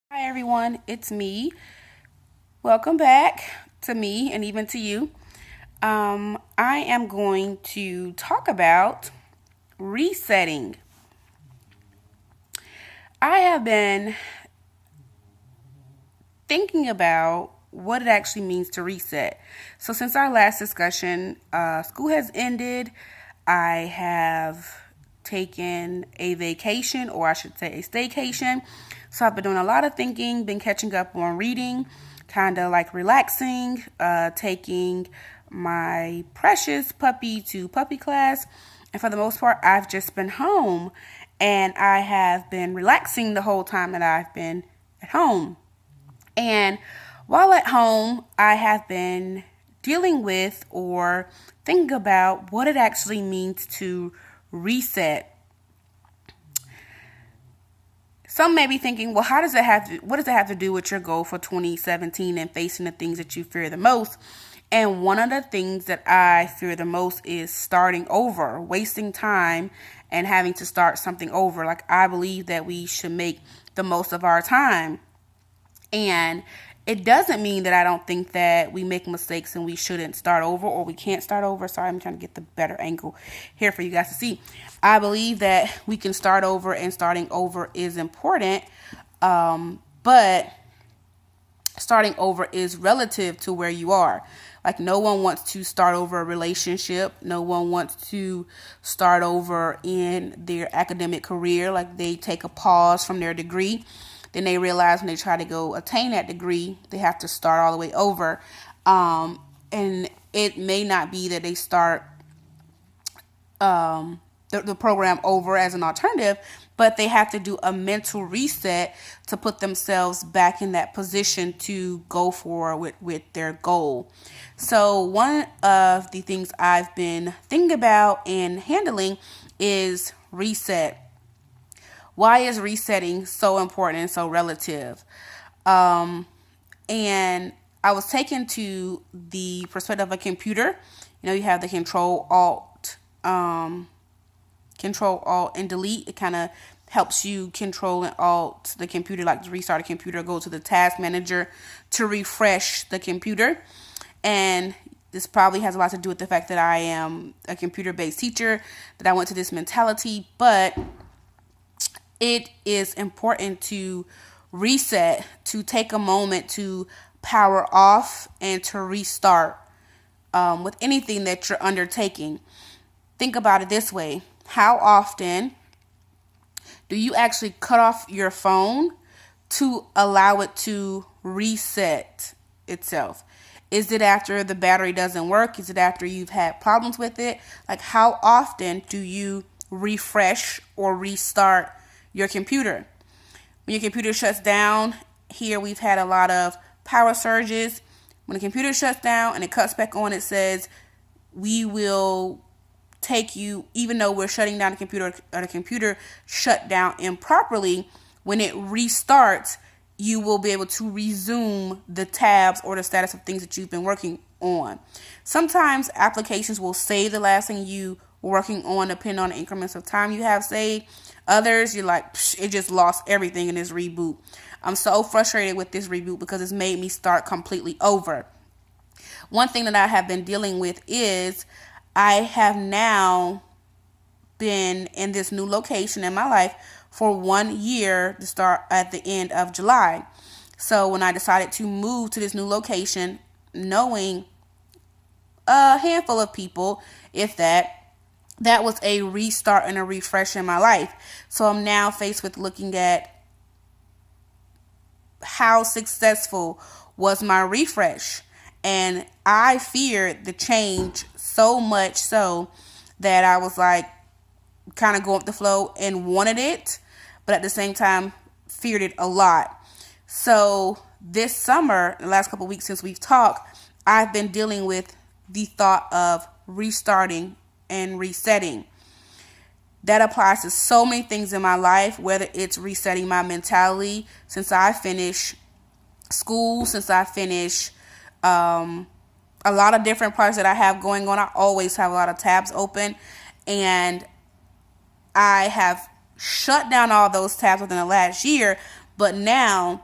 Hi everyone, it's me. Welcome back to me and even to you. I am going to talk about resetting. I have been thinking about what it actually means to reset. So, since our last discussion, school has ended. I have taken a vacation, or I should say a staycation. So, I've been doing a lot of thinking, been catching up on reading, kind of like relaxing, taking my precious puppy to puppy class. And for the most part, I've just been home and I have been relaxing the whole time that I've been at home. And while at home, I have been dealing with or thinking about what it actually means to reset. Some may be thinking, well, what does it have to do with your goal for 2017 and facing the things that you fear the most? And one of the things that I fear the most is starting over, wasting time and having to start something over. Like, I believe that we should make the most of our time. And it doesn't mean that I don't think that we make mistakes and we shouldn't start over or we can't start over. Sorry, I'm trying to get the better angle here for you guys to see. I believe that we can start over and starting over is important. But starting over is relative to where you are. Like, no one wants to start over a relationship. No one wants to start over in their academic career. Like, they take a pause from their degree. Then they realize when they try to go attain that degree, they have to start all the way over. And it may not be that they start the program over as an alternative, but they have to do a mental reset to put themselves back in that position to go forward with their goal. So one of the things I've been thinking about and handling is reset. Why is resetting so important and so relative? And I was taken to the perspective of a computer. You know, you have the control alt and delete. It kind of helps you control and alt the computer, like to restart a computer, go to the task manager to refresh the computer. And this probably has a lot to do with the fact that I am a computer-based teacher, that I went to this mentality, but it is important to reset, to take a moment to power off and to restart with anything that you're undertaking. Think about it this way. How often do you actually cut off your phone to allow it to reset itself? Is it after the battery doesn't work? Is it after you've had problems with it? Like, how often do you refresh or restart your computer? When your computer shuts down, here we've had a lot of power surges. When the computer shuts down and it cuts back on, it says, we will take you, even though we're shutting down the computer or the computer shut down improperly, when it restarts, you will be able to resume the tabs or the status of things that you've been working on. Sometimes applications will save the last thing you were working on depending on the increments of time you have saved. Others, you're like, it just lost everything in this reboot. I'm so frustrated with this reboot because it's made me start completely over. One thing that I have been dealing with is I have now been in this new location in my life for 1 year to start at the end of July. So when I decided to move to this new location, knowing a handful of people, if that was a restart and a refresh in my life. So I'm now faced with looking at how successful was my refresh. And I feared the change so much so that I was like kind of going with the flow and wanted it, but at the same time feared it a lot. So this summer, the last couple of weeks since we've talked, I've been dealing with the thought of restarting and resetting. That applies to so many things in my life, whether it's resetting my mentality since I finished school, since I finished a lot of different projects that I have going on. I always have a lot of tabs open, and I have shut down all those tabs within the last year, but now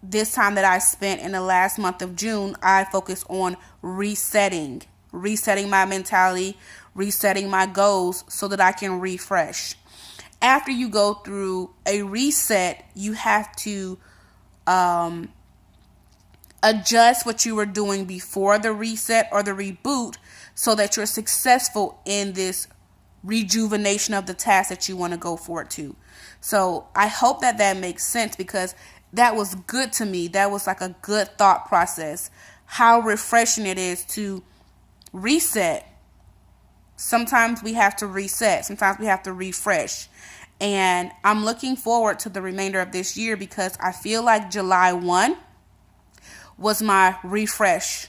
this time that I spent in the last month of June, I focused on resetting my mentality, resetting my goals so that I can refresh. After you go through a reset, you have to adjust what you were doing before the reset or the reboot so that you're successful in this rejuvenation of the task that you want to go forward to. So I hope that that makes sense, because that was good to me. That was like a good thought process. How refreshing it is to reset. Sometimes we have to reset. Sometimes we have to refresh. And I'm looking forward to the remainder of this year, because I feel like July 1 was my refresh.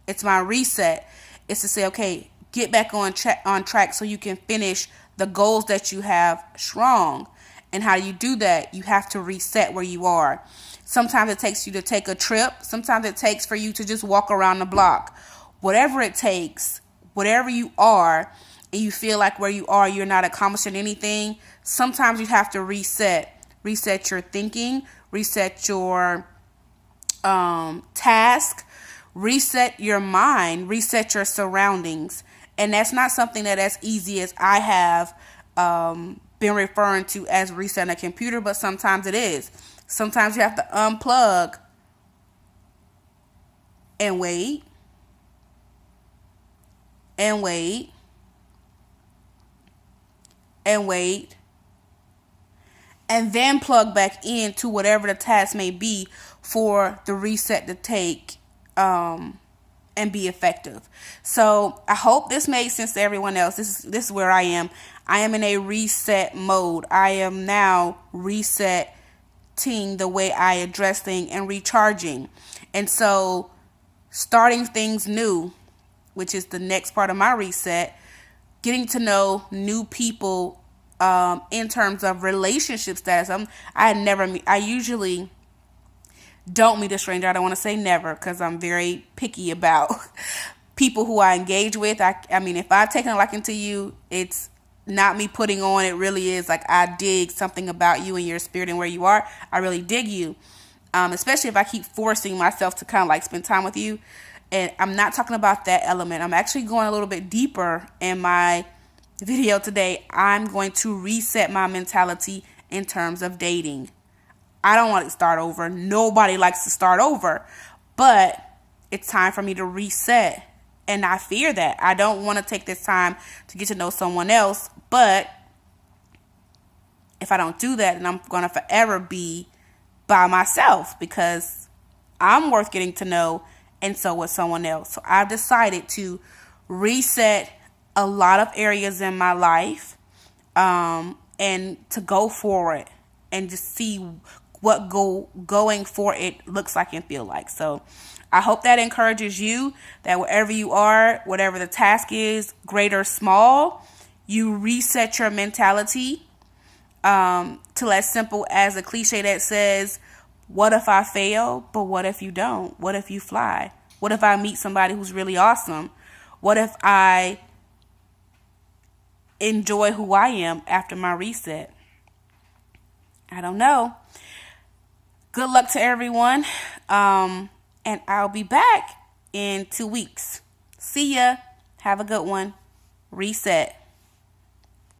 It's my reset. It's to say, okay, get back on track so you can finish the goals that you have strong. And how you do that, you have to reset where you are. Sometimes it takes you to take a trip. Sometimes it takes for you to just walk around the block. Whatever it takes, whatever you are, and you feel like where you are, you're not accomplishing anything, sometimes you have to reset. Reset your thinking, reset your task, reset your mind, reset your surroundings. And that's not something that as easy as I have been referring to as resetting a computer, but sometimes it is. Sometimes you have to unplug and wait and wait and wait, and then plug back into whatever the task may be for the reset to take and be effective. So I hope this made sense to everyone else. This is where I am. I am in a reset mode. I am now resetting the way I address things and recharging. And so starting things new, which is the next part of my reset, getting to know new people in terms of relationship status. I usually don't meet a stranger. I don't want to say never, because I'm very picky about people who I engage with. I mean, if I've taken a liking to you, it's not me putting on. It really is like I dig something about you and your spirit and where you are. I really dig you, especially if I keep forcing myself to kind of like spend time with you. And I'm not talking about that element. I'm actually going a little bit deeper in my video today. I'm going to reset my mentality in terms of dating. I don't want to start over. Nobody likes to start over. But it's time for me to reset. And I fear that. I don't want to take this time to get to know someone else. But if I don't do that, then I'm going to forever be by myself, because I'm worth getting to know, and so with someone else. So I've decided to reset a lot of areas in my life, and to go for it and just see what going for it looks like and feel like. So I hope that encourages you, that wherever you are, whatever the task is, great or small, you reset your mentality to as simple as a cliche that says, what if I fail? But what if you don't? What if you fly? What if I meet somebody who's really awesome? What if I enjoy who I am after my reset? I don't know. Good luck to everyone. And I'll be back in 2 weeks. See ya. Have a good one. Reset.